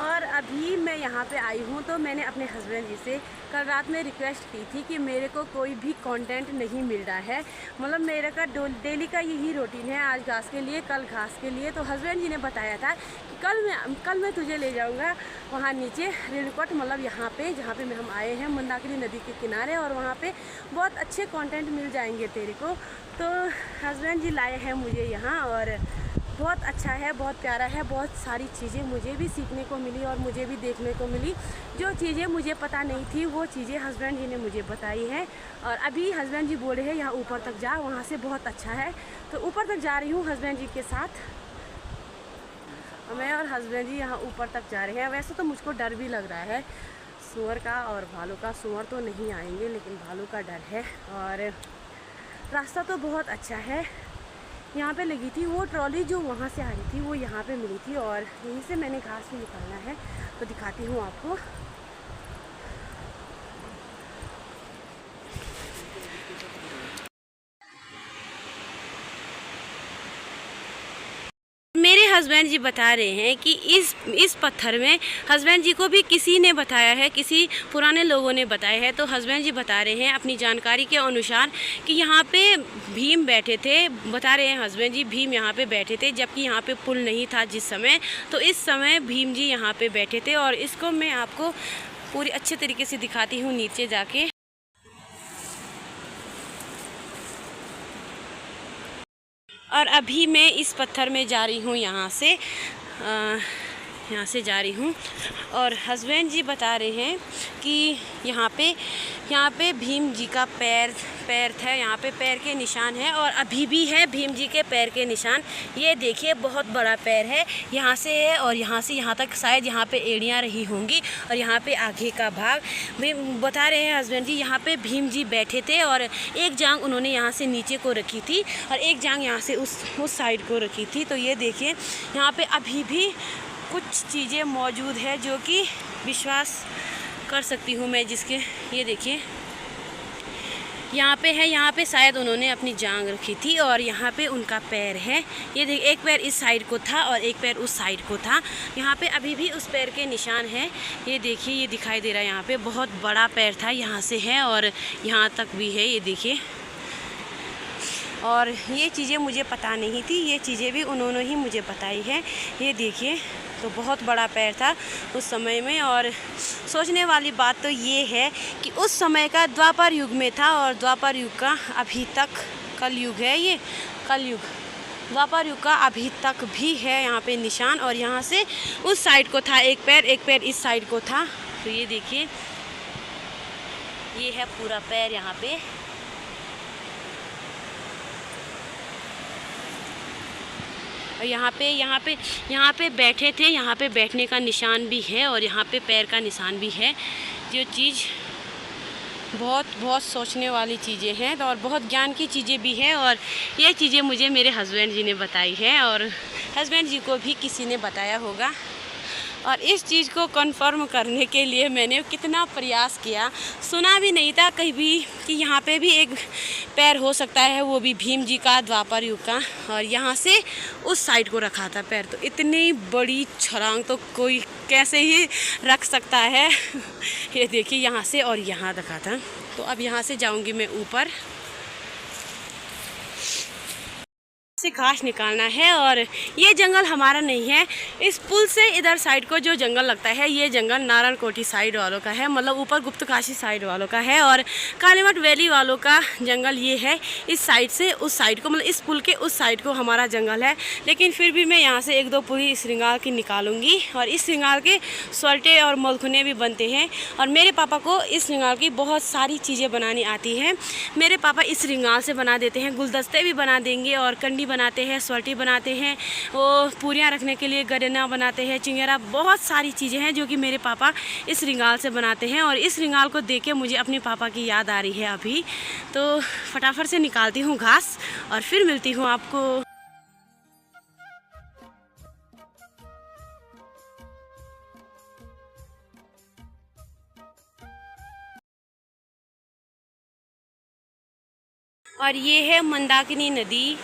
और अभी मैं यहाँ पे आई हूँ तो मैंने अपने हस्बैंड जी से कल रात में रिक्वेस्ट की थी कि मेरे को कोई भी कंटेंट नहीं मिल रहा है। मतलब मेरे का डेली का यही रूटीन है, आज घास के लिए कल घास के लिए। तो हस्बैंड जी ने बताया था कि कल मैं तुझे ले जाऊँगा वहाँ नीचे रेणुकूट, मतलब यहाँ पे जहाँ पे हम आए हैं मंदाकिनी नदी के किनारे, और वहाँ पे बहुत अच्छे कंटेंट मिल जाएंगे तेरे को। तो हस्बैंड जी लाए हैं मुझे यहाँ, और बहुत अच्छा है, बहुत प्यारा है। बहुत सारी चीज़ें मुझे भी सीखने को मिली और मुझे भी देखने को मिली। जो चीज़ें मुझे पता नहीं थी वो चीज़ें हस्बैंड जी ने मुझे बताई हैं। और अभी हस्बैंड जी बोले हैं यहाँ ऊपर तक जा, वहाँ से बहुत अच्छा है। तो ऊपर तक जा रही हूँ हस्बैंड जी के साथ। मैं और हस्बैंड जी यहाँ ऊपर तक जा रहे हैं। वैसे तो मुझको डर भी लग रहा है सुअर का और भालू का। सुअर तो नहीं आएंगे लेकिन भालू का डर है। और रास्ता तो बहुत अच्छा है। यहाँ पे लगी थी वो ट्रॉली जो वहाँ से आ रही थी, वो यहाँ पे मिली थी, और यहीं से मैंने घास भी निकालना है। तो दिखाती हूँ आपको। मेरे हस्बैंड जी बता रहे हैं कि इस पत्थर में हस्बैंड जी को भी किसी ने बताया है, किसी पुराने लोगों ने बताया है। तो हस्बैंड जी बता रहे हैं अपनी जानकारी के अनुसार कि यहाँ पे भीम बैठे थे। बता रहे हैं हस्बैंड जी भीम यहाँ पे बैठे थे, जबकि यहाँ पे पुल नहीं था जिस समय। तो इस समय भीम जी यहाँ पे बैठे थे, और इसको मैं आपको पूरी अच्छे तरीके से दिखाती हूँ नीचे जाके। और अभी मैं इस पत्थर में जा रही हूँ, यहाँ से जा रही हूँ। और हस्बैंड जी बता रहे हैं कि यहाँ पे भीम जी का पैर था, यहाँ पे पैर के निशान है, और अभी भी है भीम जी के पैर के निशान। ये देखिए बहुत बड़ा पैर है, यहाँ से है और यहाँ से यहाँ तक शायद यहाँ पे एड़ियाँ रही होंगी। और यहाँ पे आगे का भाग बता रहे हैं हस्बैंड जी, यहाँ पे भीम जी बैठे थे, और एक जांग उन्होंने यहाँ से नीचे को रखी थी और एक जांग यहाँ से उस साइड को रखी थी। तो ये देखिए यहाँ पे अभी भी कुछ चीज़ें मौजूद है जो कि विश्वास कर सकती हूँ मैं, जिसके ये देखिए यहाँ पे है। यहाँ पे शायद उन्होंने अपनी जांग रखी थी और यहाँ पे उनका पैर है। ये देखिए एक पैर इस साइड को था और एक पैर उस साइड को था। यहाँ पे अभी भी उस पैर के निशान हैं। ये देखिए ये दिखाई दे रहा है, यहाँ पे बहुत बड़ा पैर था, यहाँ से है और यहाँ तक भी है, ये देखिए। और ये चीज़ें मुझे पता नहीं थी, ये चीज़ें भी उन्होंने ही मुझे बताई है। ये देखिए तो बहुत बड़ा पैर था उस समय में। और सोचने वाली बात तो ये है कि उस समय का द्वापर युग में था, और द्वापर युग का अभी तक कल युग है, ये कल युग द्वापर युग का अभी तक भी है यहाँ पे निशान। और यहाँ से उस साइड को था एक पैर इस साइड को था। तो ये देखिए ये है पूरा पैर यहाँ पे। और यहाँ पे बैठे थे, यहाँ पे बैठने का निशान भी है और यहाँ पे पैर का निशान भी है। जो चीज़ बहुत सोचने वाली चीज़ें हैं और बहुत ज्ञान की चीज़ें भी हैं। और ये चीज़ें मुझे मेरे हस्बैंड जी ने बताई है, और हस्बैंड जी को भी किसी ने बताया होगा। और इस चीज़ को कंफर्म करने के लिए मैंने कितना प्रयास किया। सुना भी नहीं था कहीं भी कि यहाँ पे भी एक पैर हो सकता है, वो भी भीम जी का द्वापर युग का। और यहाँ से उस साइड को रखा था पैर। तो इतनी बड़ी छलांग तो कोई कैसे ही रख सकता है। ये देखिए यहाँ से और यहाँ रखा था। तो अब यहाँ से जाऊँगी मैं ऊपर से घास निकालना है। और ये जंगल हमारा नहीं है। इस पुल से इधर साइड को जो जंगल लगता है, ये जंगल नारायणकोटी साइड वालों का है, मतलब ऊपर गुप्तकाशी साइड वालों का है। और कालीमठ वैली वालों का जंगल ये है, इस साइड से उस साइड को, मतलब इस पुल के उस साइड को हमारा जंगल है। लेकिन फिर भी मैं यहाँ से एक दो पूरी श्रृंगार की निकालूंगी। और इस श्रृंगार के स्वल्टे और मलखुने भी बनते हैं। और मेरे पापा को इस श्रृंगार की बहुत सारी चीज़ें बनानी आती हैं। मेरे पापा इस श्रृंगार से बना देते हैं, गुलदस्ते भी बना देंगे और कंडी बनाते हैं, स्वल्टी बनाते हैं, वो पूरियाँ रखने के लिए गरना बनाते हैं, चिंगेरा, बहुत सारी चीज़ें हैं जो कि मेरे पापा इस श्रृंगार से बनाते हैं। और इस श्रृंगार को देख के मुझे अपने पापा की याद आ रही है अभी। तो फटाफट से निकालती हूँ घास और फिर मिलती हूँ आपको। और ये है मंदाकिनी नदी।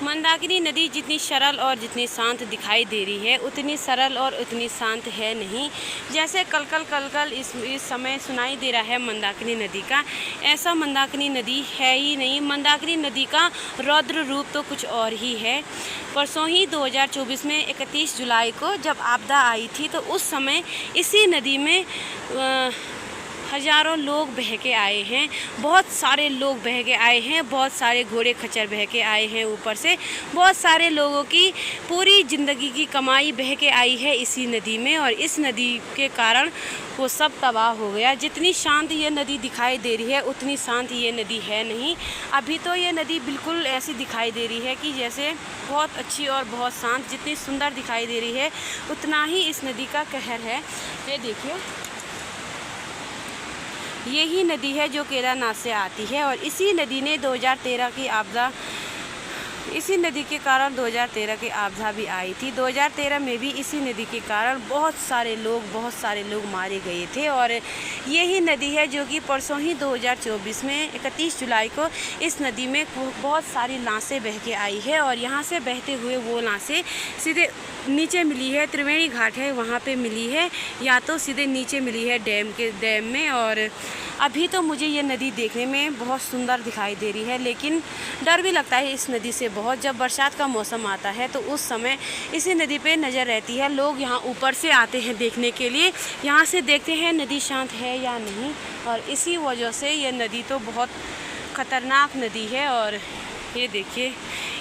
मंदाकिनी नदी जितनी सरल और जितनी शांत दिखाई दे रही है, उतनी सरल और उतनी शांत है नहीं। जैसे कलकल कलकल इस समय सुनाई दे रहा है मंदाकिनी नदी का, ऐसा मंदाकिनी नदी है ही नहीं। मंदाकिनी नदी का रौद्र रूप तो कुछ और ही है। परसों ही 2024 में 31 जुलाई को जब आपदा आई थी, तो उस समय इसी नदी में हज़ारों लोग बह के आए हैं, बहुत सारे लोग बह के आए हैं, बहुत सारे घोड़े खच्चर बह के आए हैं। ऊपर से बहुत सारे लोगों की पूरी ज़िंदगी की कमाई बह के आई है इसी नदी में, और इस नदी के कारण वो सब तबाह हो गया। जितनी शांत ये नदी दिखाई दे रही है, उतनी शांत ये नदी है नहीं। अभी तो ये नदी बिल्कुल ऐसी दिखाई दे रही है कि जैसे बहुत अच्छी और बहुत शांत, जितनी सुंदर दिखाई दे रही है, उतना ही इस नदी का कहर है। ये देखिए, यही नदी है जो केदारनाथ से आती है, और इसी नदी ने 2013 की आपदा, इसी नदी के कारण 2013 की आपदा भी आई थी। 2013 में भी इसी नदी के कारण बहुत सारे लोग मारे गए थे। और यही नदी है जो कि परसों ही 2024 में 31 जुलाई को इस नदी में बहुत सारी लाशें बह के आई है, और यहाँ से बहते हुए वो लाशें सीधे नीचे मिली है। त्रिवेणी घाट है, वहाँ पे मिली है, या तो सीधे नीचे मिली है डैम में। और अभी तो मुझे ये नदी देखने में बहुत सुंदर दिखाई दे रही है, लेकिन डर भी लगता है इस नदी से बहुत। जब बरसात का मौसम आता है तो उस समय इसी नदी पे नज़र रहती है। लोग यहाँ ऊपर से आते हैं देखने के लिए, यहाँ से देखते हैं नदी शांत है या नहीं, और इसी वजह से ये नदी तो बहुत ख़तरनाक नदी है। और ये देखिए,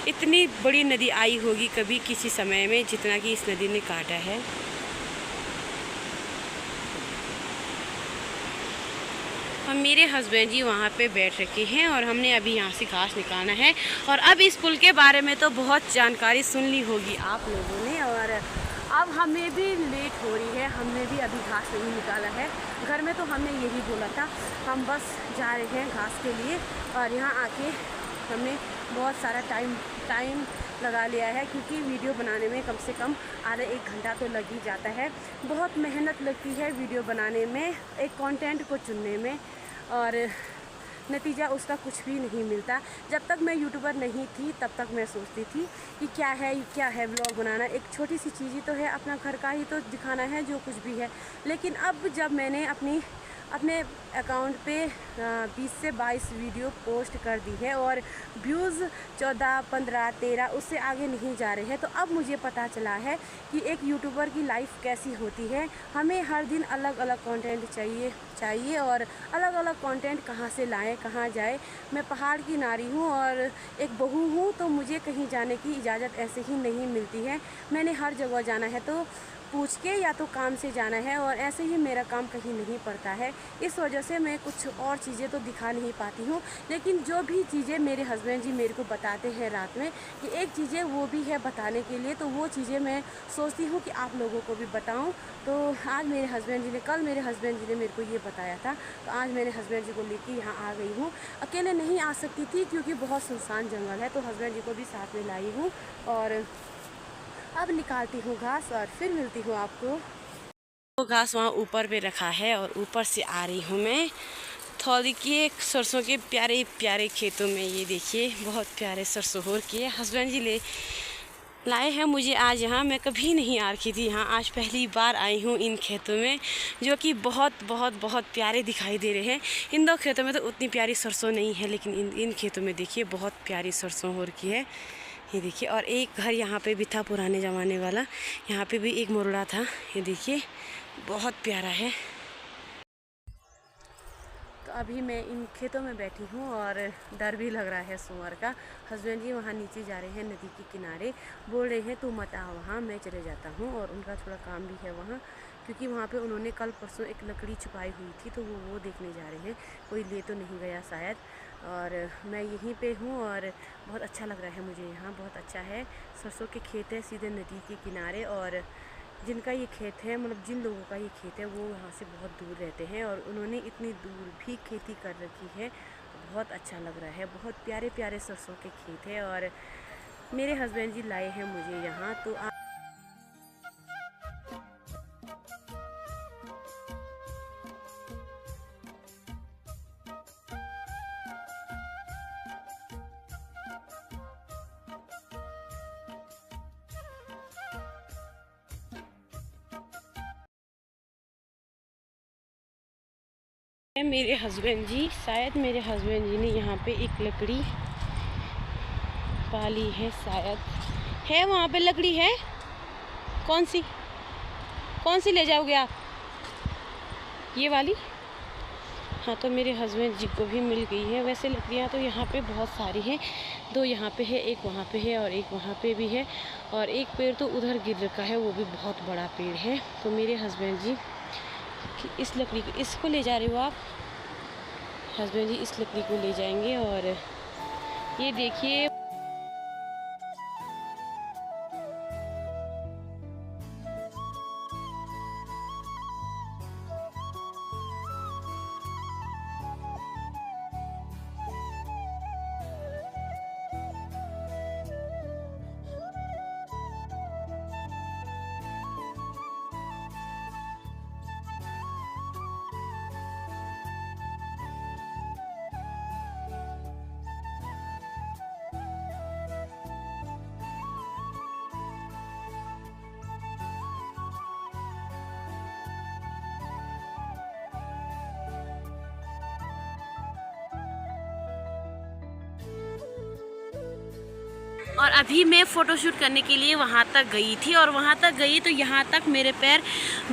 इतनी बड़ी नदी आई होगी कभी किसी समय में जितना कि इस नदी ने काटा है। और मेरे हस्बैंड जी वहाँ पे बैठ रखे हैं, और हमने अभी यहाँ से घास निकालना है। और अब इस पुल के बारे में तो बहुत जानकारी सुन ली होगी आप लोगों ने, और अब हमें भी लेट हो रही है, हमने भी अभी घास नहीं निकाला है। घर में तो हमने यही बोला था, हम बस जा रहे हैं घास के लिए, और यहाँ आके हमने बहुत सारा टाइम लगा लिया है, क्योंकि वीडियो बनाने में कम से कम आधा 1 घंटा तो लग ही जाता है। बहुत मेहनत लगती है वीडियो बनाने में, एक कंटेंट को चुनने में, और नतीजा उसका कुछ भी नहीं मिलता। जब तक मैं यूट्यूबर नहीं थी तब तक मैं सोचती थी कि क्या है व्लॉग बनाना, एक छोटी सी चीज़ ही तो है, अपना घर का ही तो दिखाना है जो कुछ भी है। लेकिन अब जब मैंने अपने अकाउंट पे 20 से 22 वीडियो पोस्ट कर दी है, और व्यूज़ 14, 15, 13 उससे आगे नहीं जा रहे हैं, तो अब मुझे पता चला है कि एक यूट्यूबर की लाइफ कैसी होती है। हमें हर दिन अलग अलग कंटेंट चाहिए, और अलग अलग कंटेंट कहाँ से लाएं, कहाँ जाए। मैं पहाड़ की नारी हूँ और एक बहू हूँ, तो मुझे कहीं जाने की इजाज़त ऐसे ही नहीं मिलती है। मैंने हर जगह जाना है तो पूछ के, या तो काम से जाना है, और ऐसे ही मेरा काम कहीं नहीं पड़ता है। इस वजह से मैं कुछ और चीज़ें तो दिखा नहीं पाती हूँ। लेकिन जो भी चीज़ें मेरे हस्बैंड जी मेरे को बताते हैं रात में कि एक चीज़ें वो भी है बताने के लिए, तो वो चीज़ें मैं सोचती हूँ कि आप लोगों को भी बताऊँ। तो आज मेरे हस्बैंड जी ने, कल मेरे हस्बैंड जी ने मेरे को ये बताया था, तो आज मेरे हस्बैंड जी को लेके यहाँ आ गई हूँ। अकेले नहीं आ सकती थी क्योंकि बहुत सुनसान जंगल है, तो हस्बैंड जी को भी साथ में लाई हूँ। और अब निकालती हूँ घास और फिर मिलती हूँ आपको। तो घास वहाँ ऊपर पे रखा है, और ऊपर से आ रही हूँ मैं थोड़ी की सरसों के प्यारे प्यारे खेतों में। ये देखिए, बहुत प्यारे सरसों हो रखी है। हस्बैंड जी लाए हैं मुझे आज यहाँ, मैं कभी नहीं आ रखी थी यहाँ, आज पहली बार आई हूँ इन खेतों में, जो कि बहुत बहुत बहुत प्यारे दिखाई दे रहे हैं। इन 2 खेतों में तो उतनी प्यारी सरसों नहीं है, लेकिन इन खेतों में देखिए बहुत प्यारी सरसों हो रखी है। ये देखिए, और एक घर यहाँ पे भी था पुराने ज़माने वाला, यहाँ पे भी एक मुर्रा था। ये देखिए, बहुत प्यारा है। तो अभी मैं इन खेतों में बैठी हूँ और डर भी लग रहा है सुअर का। हस्बैंड जी वहाँ नीचे जा रहे हैं नदी के किनारे, बोल रहे हैं तू मत आ वहाँ, मैं चले जाता हूँ। और उनका थोड़ा काम भी है वहाँ, क्योंकि वहाँ पे उन्होंने कल परसों एक लकड़ी छुपाई हुई थी, तो वो देखने जा रहे हैं, कोई ले तो नहीं गया शायद। और मैं यहीं पे हूँ, और बहुत अच्छा लग रहा है मुझे यहाँ, बहुत अच्छा है। सरसों के खेत है सीधे नदी के किनारे, और जिनका ये खेत है, मतलब जिन लोगों का ये खेत है, वो यहाँ से बहुत दूर रहते हैं, और उन्होंने इतनी दूर भी खेती कर रखी है। बहुत अच्छा लग रहा है, बहुत प्यारे प्यारे सरसों के खेत है, और मेरे हस्बैंड जी लाए हैं मुझे यहाँ। तो मेरे हस्बैंड जी, शायद मेरे हस्बैंड जी ने यहाँ पे एक लकड़ी पाली है, शायद है वहाँ पे लकड़ी है। कौन सी ले जाओगे आप? ये वाली? हाँ, तो मेरे हस्बैंड जी को भी मिल गई है। वैसे लकड़ियाँ तो यहाँ पे बहुत सारी हैं, 2 यहाँ पे है, एक वहाँ पे है और एक वहाँ पे भी है, और एक पेड़ तो उधर गिर रखा है, वो भी बहुत बड़ा पेड़ है। तो मेरे हस्बैंड जी इस लकड़ी को, इसको ले जा रहे हो आप? हस्बैंड जी इस लकड़ी को ले जाएंगे। और ये देखिए, और अभी मैं फ़ोटोशूट करने के लिए वहाँ तक गई थी, और वहाँ तक गई तो यहाँ तक मेरे पैर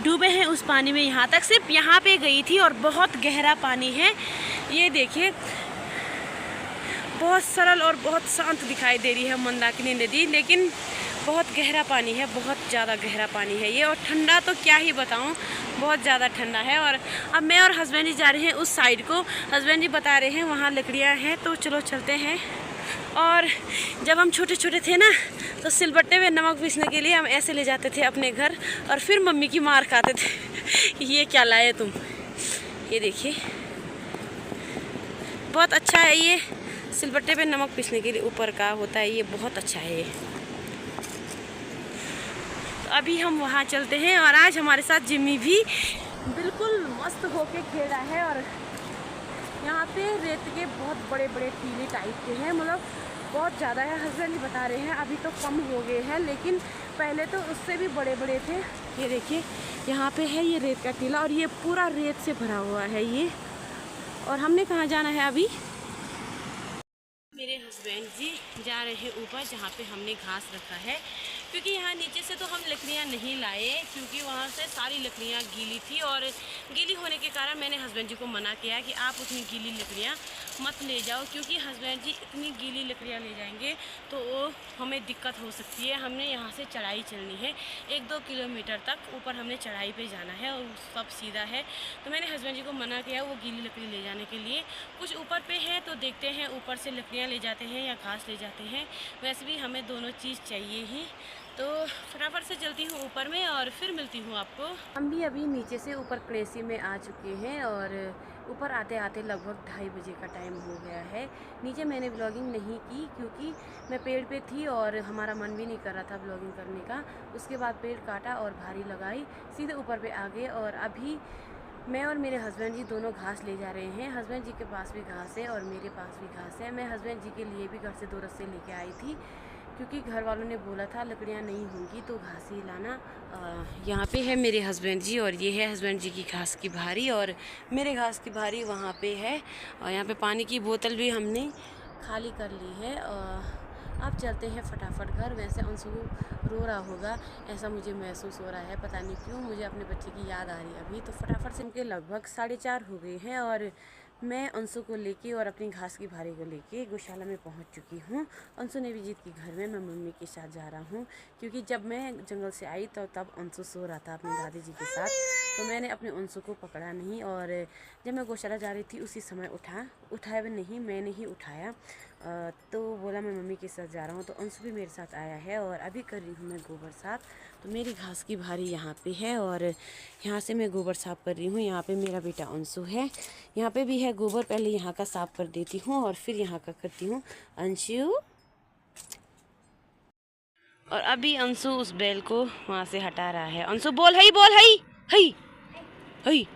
डूबे हैं उस पानी में। यहाँ तक सिर्फ यहाँ पे गई थी, और बहुत गहरा पानी है। ये देखिए, बहुत सरल और बहुत शांत दिखाई दे रही है मंदाकिनी नदी, लेकिन बहुत गहरा पानी है, बहुत ज़्यादा गहरा पानी है ये। और ठंडा तो क्या ही बताऊँ, बहुत ज़्यादा ठंडा है। और अब मैं और हस्बैंड जी जा रहे हैं उस साइड को। हस्बैंड जी बता रहे हैं वहाँ लकड़ियाँ हैं, तो चलो चलते हैं। और जब हम छोटे छोटे थे ना, तो सिलबट्टे में नमक पीसने के लिए हम ऐसे ले जाते थे अपने घर, और फिर मम्मी की मार खाते थे ये क्या लाए तुम। ये देखिए, बहुत अच्छा है ये, सिलबट्टे पे नमक पीसने के लिए ऊपर का होता है ये, बहुत अच्छा है ये। तो अभी हम वहाँ चलते हैं, और आज हमारे साथ जिम्मी भी बिल्कुल मस्त होके खेला है। और यहाँ पे रेत के बहुत बड़े बड़े टीले टाइप के हैं, मतलब बहुत ज़्यादा है। हस्बैंड बता रहे हैं अभी तो कम हो गए हैं, लेकिन पहले तो उससे भी बड़े बड़े थे। ये देखिए, यहाँ पे है ये रेत का टीला, और ये पूरा रेत से भरा हुआ है ये। और हमने कहाँ जाना है अभी? मेरे हस्बैंड जी जा रहे हैं ऊपर, जहाँ पे हमने घास रखा है, क्योंकि यहाँ नीचे से तो हम लकड़ियाँ नहीं लाए, क्योंकि वहाँ से सारी लकड़ियाँ गीली थी। और गीली होने के कारण मैंने हस्बैंड जी को मना किया कि आप उतनी गीली लकड़ियाँ मत ले जाओ, क्योंकि हस्बैंड जी इतनी गीली लकड़ियाँ ले जाएंगे तो वो हमें दिक्कत हो सकती है। हमने यहाँ से चढ़ाई चलनी है 1-2 किलोमीटर तक ऊपर, हमने चढ़ाई पे जाना है, और सब सीधा है। तो मैंने हस्बैंड जी को मना किया वो गीली लकड़ी ले जाने के लिए। कुछ ऊपर पे है तो देखते हैं, ऊपर से लकड़ियाँ ले जाते हैं या घास ले जाते हैं। वैसे भी हमें दोनों चीज़ चाहिए ही, तो फटाफट से चलती हूँ ऊपर में और फिर मिलती हूँ आपको। हम भी अभी नीचे से ऊपर क्रेसी में आ चुके हैं, और ऊपर आते आते लगभग 2:30 बजे का टाइम हो गया है। नीचे मैंने ब्लॉगिंग नहीं की, क्योंकि मैं पेड़ पे थी और हमारा मन भी नहीं कर रहा था ब्लॉगिंग करने का। उसके बाद पेड़ काटा और भारी लगाई, सीधे ऊपर पे आ गए। और अभी मैं और मेरे हस्बैंड जी दोनों घास ले जा रहे हैं। हस्बैंड जी के पास भी घास है और मेरे पास भी घास है। मैं हस्बैंड जी के लिए भी घर से 2 रस्से लेके आई थी, क्योंकि घर वालों ने बोला था लकड़ियाँ नहीं होंगी तो घास ही लाना। यहाँ पे है मेरे हस्बैंड जी, और ये है हस्बैंड जी की घास की भारी, और मेरे घास की भारी वहाँ पे है। और यहाँ पे पानी की बोतल भी हमने खाली कर ली है। अब चलते हैं फटाफट घर। वैसे अंशु रो रहा होगा, ऐसा मुझे महसूस हो रहा है, पता नहीं क्यों मुझे अपने बच्चे की याद आ रही है अभी। तो फटाफट से उनके लगभग 4:30 हो गए हैं, और मैं अंशु को लेके और अपनी घास की भारी को लेके गौशाला में पहुंच चुकी हूं। अंशु ने विजीत के घर में, मैं मम्मी के साथ जा रहा हूं, क्योंकि जब मैं जंगल से आई तो तब अंशु सो रहा था अपनी दादी जी के साथ, तो मैंने अपने अंशु को पकड़ा नहीं। और जब मैं गौशाला जा रही थी उसी समय उठाया भी नहीं, मैंने ही उठाया। तो बोला मैं मम्मी के साथ जा रहा हूँ, तो अंशु भी मेरे साथ आया है। और अभी कर रही हूँ मैं गोबर साफ़। तो मेरी घास की भारी यहाँ पे है, और यहाँ से मैं गोबर साफ़ कर रही हूँ। यहाँ पे मेरा बेटा अंशु है, यहाँ पे भी है गोबर। पहले यहाँ का साफ़ कर देती हूँ और फिर यहाँ का करती हूँ। अंशु, और अभी अंशु उस बैल को वहाँ से हटा रहा है। अंशु बोल हई, बोल हई हई हई।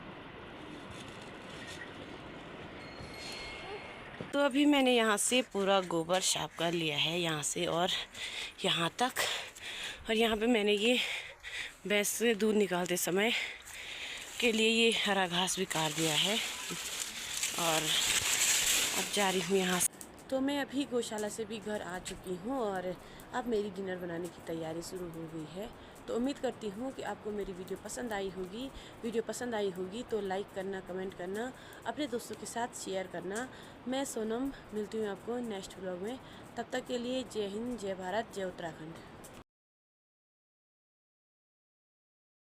तो अभी मैंने यहाँ से पूरा गोबर साफ कर लिया है, यहाँ से और यहाँ तक। और यहाँ पे मैंने ये भैंस से दूध निकालते समय के लिए ये हरा घास भी काट दिया है। और अब जा रही हूँ यहाँ से। तो मैं अभी गौशाला से भी घर आ चुकी हूँ और अब मेरी डिनर बनाने की तैयारी शुरू हो गई है। तो उम्मीद करती हूँ कि आपको मेरी वीडियो पसंद आई होगी तो लाइक करना, कमेंट करना, अपने दोस्तों के साथ शेयर करना। मैं सोनम मिलती हूँ आपको नेक्स्ट व्लॉग में। तब तक के लिए जय हिंद, जय भारत, जय उत्तराखंड।